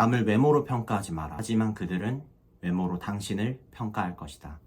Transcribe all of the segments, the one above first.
남을 외모로 평가하지 마라. 하지만 그들은 외모로 당신을 평가할 것이다.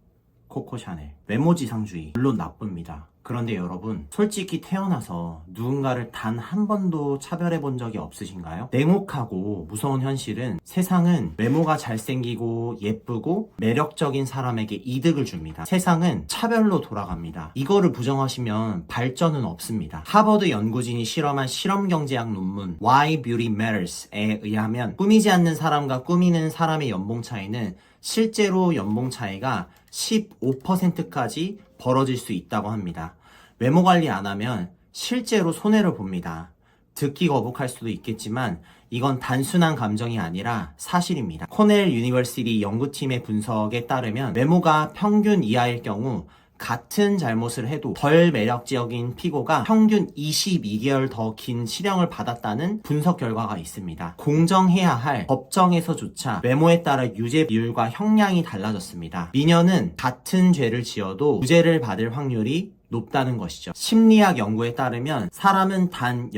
코코 샤넬. 외모지상주의 물론 나쁩니다. 그런데 여러분, 솔직히 태어나서 누군가를 단 한 번도 차별해 본 적이 없으신가요? 냉혹하고 무서운 현실은 세상은 외모가 잘생기고 예쁘고 매력적인 사람에게 이득을 줍니다. 세상은 차별로 돌아갑니다. 이거를 부정하시면 발전은 없습니다. 하버드 연구진이 실험한 실험경제학 논문 Why Beauty Matters에 의하면 꾸미지 않는 사람과 꾸미는 사람의 연봉 차이는 실제로 연봉 차이가 15%까지 벌어질 수 있다고 합니다. 외모 관리 안 하면 실제로 손해를 봅니다. 듣기 거북할 수도 있겠지만 이건 단순한 감정이 아니라 사실입니다. 코넬 유니버시티 연구팀의 분석에 따르면 외모가 평균 이하일 경우 같은 잘못을 해도 덜 매력적인 피고가 평균 22개월 더 긴 실형을 받았다는 분석 결과가 있습니다. 공정해야 할 법정에서조차 외모에 따라 유죄 비율과 형량이 달라졌습니다. 미녀는 같은 죄를 지어도 무죄를 받을 확률이 높다는 것이죠. 심리학 연구에 따르면 사람은 단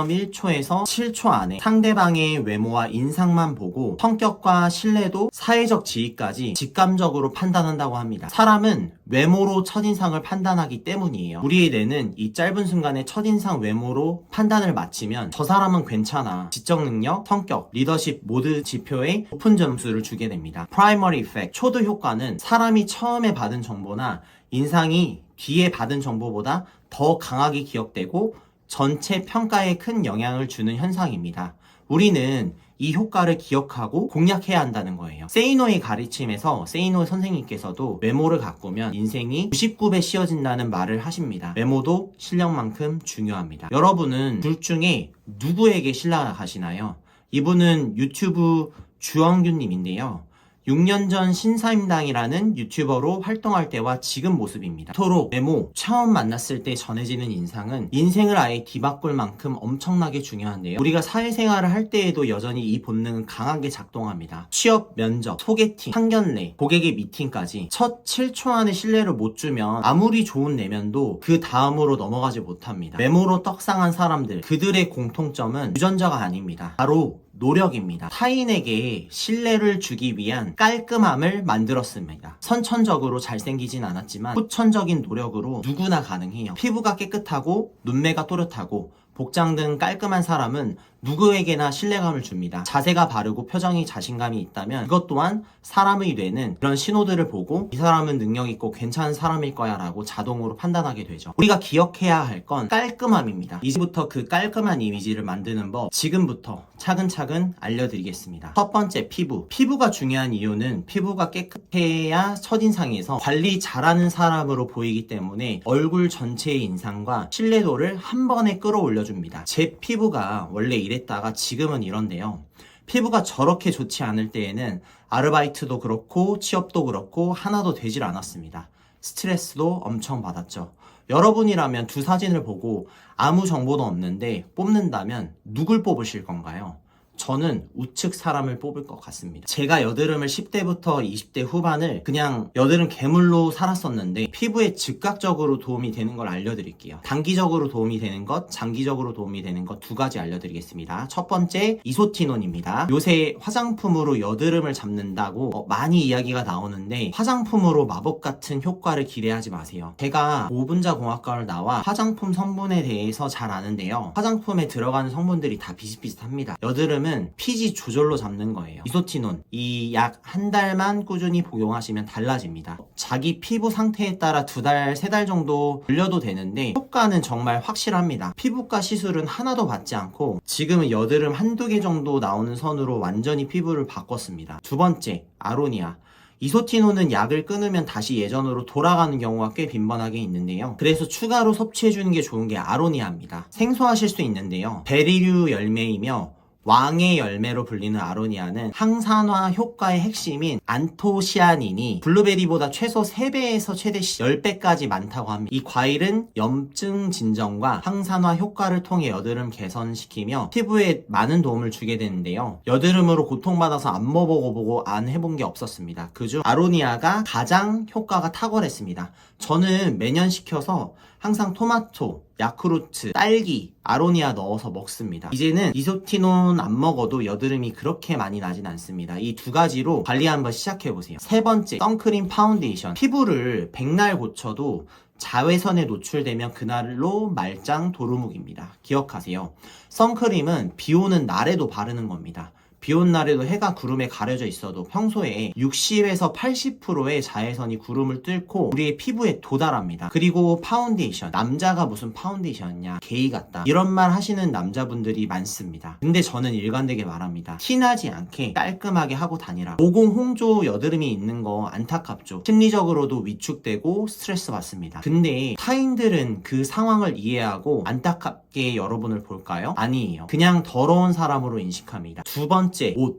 0.1초에서 7초 안에 상대방의 외모와 인상만 보고 성격과 신뢰도, 사회적 지위까지 직감적으로 판단한다고 합니다. 사람은 외모로 첫인상을 판단하기 때문이에요. 우리의 뇌는 이 짧은 순간에 첫인상 외모로 판단을 마치면 저 사람은 괜찮아, 지적 능력, 성격, 리더십 모두 지표에 높은 점수를 주게 됩니다. 프라이머리 이펙트, 초도 효과는 사람이 처음에 받은 정보나 인상이 뒤에 받은 정보보다 더 강하게 기억되고 전체 평가에 큰 영향을 주는 현상입니다. 우리는 이 효과를 기억하고 공략해야 한다는 거예요. 세이노의 가르침에서 세이노 선생님께서도 외모를 가꾸면 인생이 99배 씌워진다는 말을 하십니다. 외모도 실력만큼 중요합니다. 여러분은 둘 중에 누구에게 신뢰하시나요? 이분은 유튜브 주원규님인데요. 6년 전 신사임당이라는 유튜버로 활동할 때와 지금 모습입니다. 서로 외모, 처음 만났을 때 전해지는 인상은 인생을 아예 뒤바꿀 만큼 엄청나게 중요한데요. 우리가 사회생활을 할 때에도 여전히 이 본능은 강하게 작동합니다. 취업, 면접, 소개팅, 상견례, 고객의 미팅까지 첫 7초 안에 신뢰를 못 주면 아무리 좋은 내면도 그 다음으로 넘어가지 못합니다. 외모로 떡상한 사람들, 그들의 공통점은 유전자가 아닙니다. 바로 노력입니다. 타인에게 신뢰를 주기 위한 깔끔함을 만들었습니다. 선천적으로 잘생기진 않았지만 후천적인 노력으로 누구나 가능해요. 피부가 깨끗하고 눈매가 또렷하고 복장 등 깔끔한 사람은 누구에게나 신뢰감을 줍니다. 자세가 바르고 표정이 자신감이 있다면 그것 또한 사람의 뇌는 그런 신호들을 보고 이 사람은 능력 있고 괜찮은 사람일 거야 라고 자동으로 판단하게 되죠. 우리가 기억해야 할 건 깔끔함입니다. 이제부터 그 깔끔한 이미지를 만드는 법 지금부터 차근차근 알려드리겠습니다. 첫 번째, 피부. 피부가 중요한 이유는 피부가 깨끗해야 첫인상에서 관리 잘하는 사람으로 보이기 때문에 얼굴 전체의 인상과 신뢰도를 한 번에 끌어올려줍니다. 제 피부가 원래 이랬다가 지금은 이런데요. 피부가 저렇게 좋지 않을 때에는 아르바이트도 그렇고 취업도 그렇고 하나도 되질 않았습니다. 스트레스도 엄청 받았죠. 여러분이라면 두 사진을 보고 아무 정보도 없는데 뽑는다면 누굴 뽑으실 건가요? 저는 우측 사람을 뽑을 것 같습니다. 제가 여드름을 10대부터 20대 후반을 그냥 여드름 괴물로 살았었는데 피부에 즉각적으로 도움이 되는 걸 알려드릴게요. 단기적으로 도움이 되는 것, 장기적으로 도움이 되는 것 두 가지 알려드리겠습니다. 첫 번째, 이소티논입니다. 요새 화장품으로 여드름을 잡는다고 많이 이야기가 나오는데 화장품으로 마법 같은 효과를 기대하지 마세요. 제가 오분자 공학과를 나와 화장품 성분에 대해서 잘 아는데요. 화장품에 들어가는 성분들이 다 비슷비슷합니다. 여드름은 pH 조절로 잡는 거예요. 이소티논, 이 약 한 달만 꾸준히 복용하시면 달라집니다. 자기 피부 상태에 따라 2달, 3달 정도 돌려도 되는데 효과는 정말 확실합니다. 피부과 시술은 하나도 받지 않고 지금은 여드름 한두 개 정도 나오는 선으로 완전히 피부를 바꿨습니다. 두 번째, 아로니아. 이소티논은 약을 끊으면 다시 예전으로 돌아가는 경우가 꽤 빈번하게 있는데요. 그래서 추가로 섭취해주는 게 좋은 게 아로니아입니다. 생소하실 수 있는데요. 베리류 열매이며 왕의 열매로 불리는 아로니아는 항산화 효과의 핵심인 안토시아닌이 블루베리보다 최소 3배에서 최대 10배까지 많다고 합니다. 이 과일은 염증 진정과 항산화 효과를 통해 여드름 개선시키며 피부에 많은 도움을 주게 되는데요. 여드름으로 고통받아서 안 먹어보고 안 해본 게 없었습니다. 그중 아로니아가 가장 효과가 탁월했습니다. 저는 매년 시켜서 항상 토마토, 야쿠르트, 딸기, 아로니아 넣어서 먹습니다. 이제는 이소티논 안 먹어도 여드름이 그렇게 많이 나진 않습니다. 이 두 가지로 관리 한번 시작해보세요. 세 번째, 선크림 파운데이션. 피부를 백날 고쳐도 자외선에 노출되면 그날로 말짱 도루묵입니다. 기억하세요. 선크림은 비 오는 날에도 바르는 겁니다. 비 온 날에도 해가 구름에 가려져 있어도 평소에 60에서 80%의 자외선이 구름을 뚫고 우리의 피부에 도달합니다. 그리고 파운데이션. 남자가 무슨 파운데이션이냐, 게이 같다, 이런 말 하시는 남자분들이 많습니다. 근데 저는 일관되게 말합니다. 티나지 않게 깔끔하게 하고 다니라. 모공 홍조 여드름이 있는 거 안타깝죠. 심리적으로도 위축되고 스트레스 받습니다. 근데 타인들은 그 상황을 이해하고 안타깝게 여러분을 볼까요? 아니에요. 그냥 더러운 사람으로 인식합니다. 두 번째,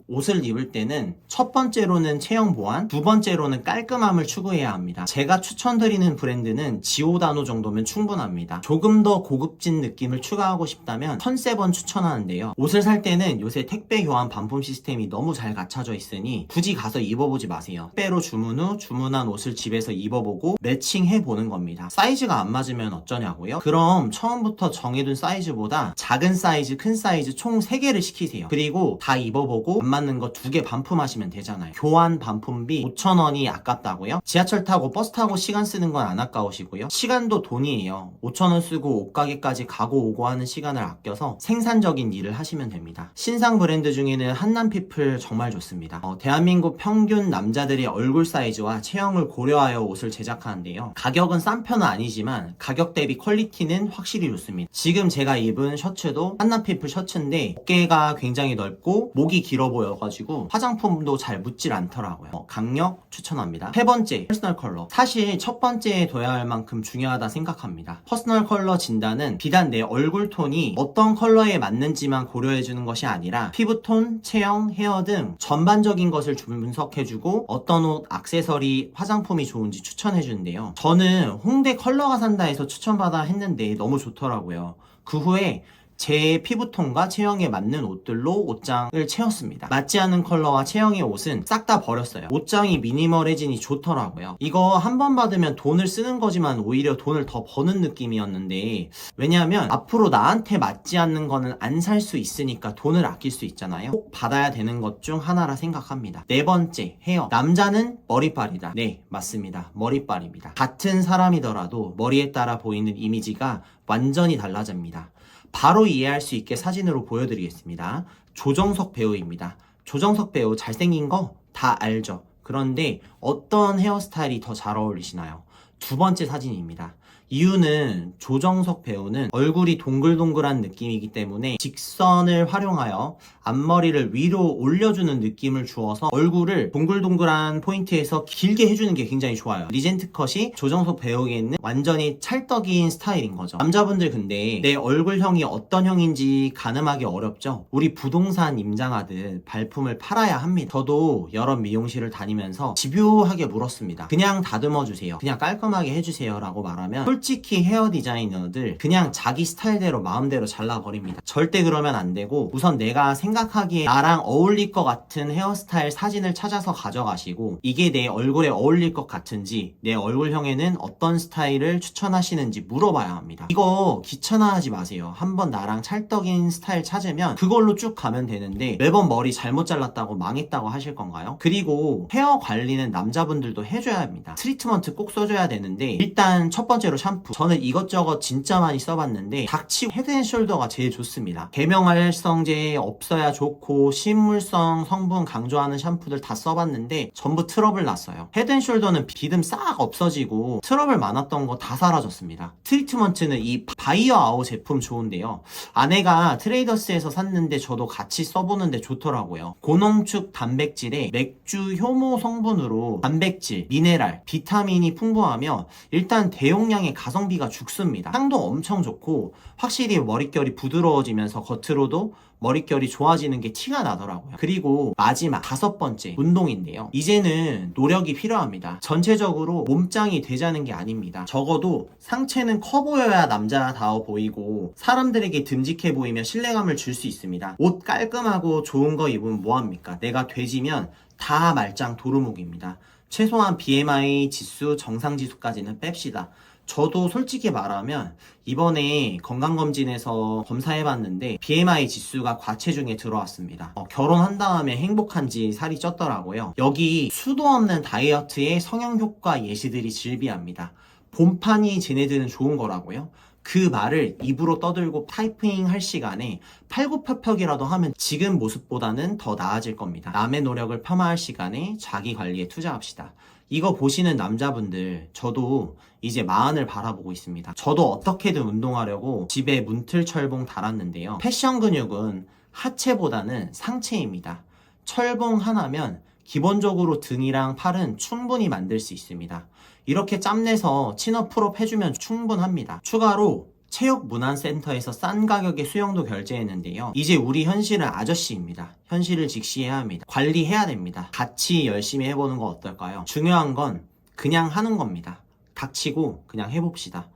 옷을 입을 때는 첫 번째로는 체형 보완, 두 번째로는 깔끔함을 추구해야 합니다. 제가 추천드리는 브랜드는 지오다노 정도면 충분합니다. 조금 더 고급진 느낌을 추가하고 싶다면 컨셉원 추천하는데요. 옷을 살 때는 요새 택배 교환 반품 시스템이 너무 잘 갖춰져 있으니 굳이 가서 입어보지 마세요. 택배로 주문 후 주문한 옷을 집에서 입어보고 매칭해보는 겁니다. 사이즈가 안 맞으면 어쩌냐고요? 그럼 처음부터 정해둔 사이즈보다 작은 사이즈, 큰 사이즈 총 3개를 시키세요. 그리고 다 입어보고 안 맞는 거 2개 반품하시면 되잖아요. 교환 반품비 5,000원이 아깝다고요? 지하철 타고 버스 타고 시간 쓰는 건 안 아까우시고요. 시간도 돈이에요. 5,000원 쓰고 옷가게까지 가고 오고 하는 시간을 아껴서 생산적인 일을 하시면 됩니다. 신상 브랜드 중에는 한남피플 정말 좋습니다. 대한민국 평균 남자들의 얼굴 사이즈와 체형을 고려하여 옷을 제작하는데요. 가격은 싼 편은 아니지만 가격 대비 퀄리티는 확실히 좋습니다. 지금 제가 입은 셔츠도 한남피플 셔츠인데 어깨가 굉장히 넓고 목이 길어 보여가지고 화장품도 잘 묻질 않더라고요. 강력 추천합니다. 세 번째, 퍼스널 컬러. 사실 첫 번째에 둬야 할 만큼 중요하다 생각합니다. 퍼스널 컬러 진단은 비단 내 얼굴 톤이 어떤 컬러에 맞는지만 고려해주는 것이 아니라 피부톤, 체형, 헤어 등 전반적인 것을 분석해주고 어떤 옷, 액세서리, 화장품이 좋은지 추천해주는데요. 저는 홍대 컬러가 산다 해서 추천받아 했는데 너무 좋더라고요. 그 후에 제 피부톤과 체형에 맞는 옷들로 옷장을 채웠습니다. 맞지 않는 컬러와 체형의 옷은 싹 다 버렸어요. 옷장이 미니멀해지니 좋더라고요. 이거 한 번 받으면 돈을 쓰는 거지만 오히려 돈을 더 버는 느낌이었는데, 왜냐하면 앞으로 나한테 맞지 않는 거는 안 살 수 있으니까 돈을 아낄 수 있잖아요. 꼭 받아야 되는 것 중 하나라 생각합니다. 네 번째, 헤어. 남자는 머리빨이다. 네, 맞습니다. 머리빨입니다. 같은 사람이더라도 머리에 따라 보이는 이미지가 완전히 달라집니다. 바로 이해할 수 있게 사진으로 보여드리겠습니다. 조정석 배우입니다. 조정석 배우 잘생긴 거 다 알죠? 그런데 어떤 헤어스타일이 더 잘 어울리시나요? 두 번째 사진입니다. 이유는 조정석 배우는 얼굴이 동글동글한 느낌이기 때문에 직선을 활용하여 앞머리를 위로 올려주는 느낌을 주어서 얼굴을 동글동글한 포인트에서 길게 해주는 게 굉장히 좋아요. 리젠트 컷이 조정석 배우에게는 완전히 찰떡인 스타일인 거죠. 남자분들 근데 내 얼굴형이 어떤 형인지 가늠하기 어렵죠? 우리 부동산 임장하듯 발품을 팔아야 합니다. 저도 여러 미용실을 다니면서 집요하게 물었습니다. 그냥 다듬어 주세요, 그냥 깔끔하게 해주세요 라고 말하면 솔직히 헤어 디자이너들 그냥 자기 스타일대로 마음대로 잘라버립니다. 절대 그러면 안 되고 우선 내가 생각하기에 나랑 어울릴 것 같은 헤어스타일 사진을 찾아서 가져가시고 이게 내 얼굴에 어울릴 것 같은지, 내 얼굴형에는 어떤 스타일을 추천하시는지 물어봐야 합니다. 이거 귀찮아하지 마세요. 한번 나랑 찰떡인 스타일 찾으면 그걸로 쭉 가면 되는데 매번 머리 잘못 잘랐다고 망했다고 하실 건가요? 그리고 헤어 관리는 남자분들도 해줘야 합니다. 트리트먼트 꼭 써줘야 되는데 일단 첫 번째로 샴푸. 저는 이것저것 진짜 많이 써봤는데 닥치고 헤드앤숄더가 제일 좋습니다. 계명활성제 없어야 좋고 식물성 성분 강조하는 샴푸들 다 써봤는데 전부 트러블 났어요. 헤드앤숄더는 비듬 싹 없어지고 트러블 많았던 거 다 사라졌습니다. 트리트먼트는 이 바이어 아우 제품 좋은데요. 아내가 트레이더스에서 샀는데 저도 같이 써보는데 좋더라고요. 고농축 단백질에 맥주 효모 성분으로 단백질, 미네랄, 비타민이 풍부하며 일단 대용량의 가성비가 죽습니다. 향도 엄청 좋고 확실히 머릿결이 부드러워지면서 겉으로도 머릿결이 좋아지는 게 티가 나더라고요. 그리고 마지막 5번째, 운동인데요. 이제는 노력이 필요합니다. 전체적으로 몸짱이 되자는 게 아닙니다. 적어도 상체는 커 보여야 남자다워 보이고 사람들에게 듬직해 보이며 신뢰감을 줄 수 있습니다. 옷 깔끔하고 좋은 거 입으면 뭐합니까? 내가 돼지면 다 말짱 도루묵입니다. 최소한 BMI 지수, 정상 지수까지는 뺍시다. 저도 솔직히 말하면 이번에 건강검진에서 검사해봤는데 BMI 지수가 과체중에 들어왔습니다. 결혼한 다음에 행복한지 살이 쪘더라고요. 여기 수도 없는 다이어트의 성형효과 예시들이 즐비합니다. 본판이 쟤네들은 좋은 거라고요? 그 말을 입으로 떠들고 타이핑 할 시간에 팔굽혀펴기라도 하면 지금 모습보다는 더 나아질 겁니다. 남의 노력을 폄하할 시간에 자기 관리에 투자합시다. 이거 보시는 남자분들, 저도 이제 마흔을 바라보고 있습니다. 저도 어떻게든 운동하려고 집에 문틀철봉 달았는데요. 패션 근육은 하체보다는 상체입니다. 철봉 하나면 기본적으로 등이랑 팔은 충분히 만들 수 있습니다. 이렇게 짬내서 친업 풀업 해주면 충분합니다. 추가로 체육문화센터에서 싼 가격에 수영도 결제했는데요. 이제 우리 현실은 아저씨입니다. 현실을 직시해야 합니다. 관리해야 됩니다. 같이 열심히 해보는 거 어떨까요? 중요한 건 그냥 하는 겁니다. 닥치고 그냥 해봅시다.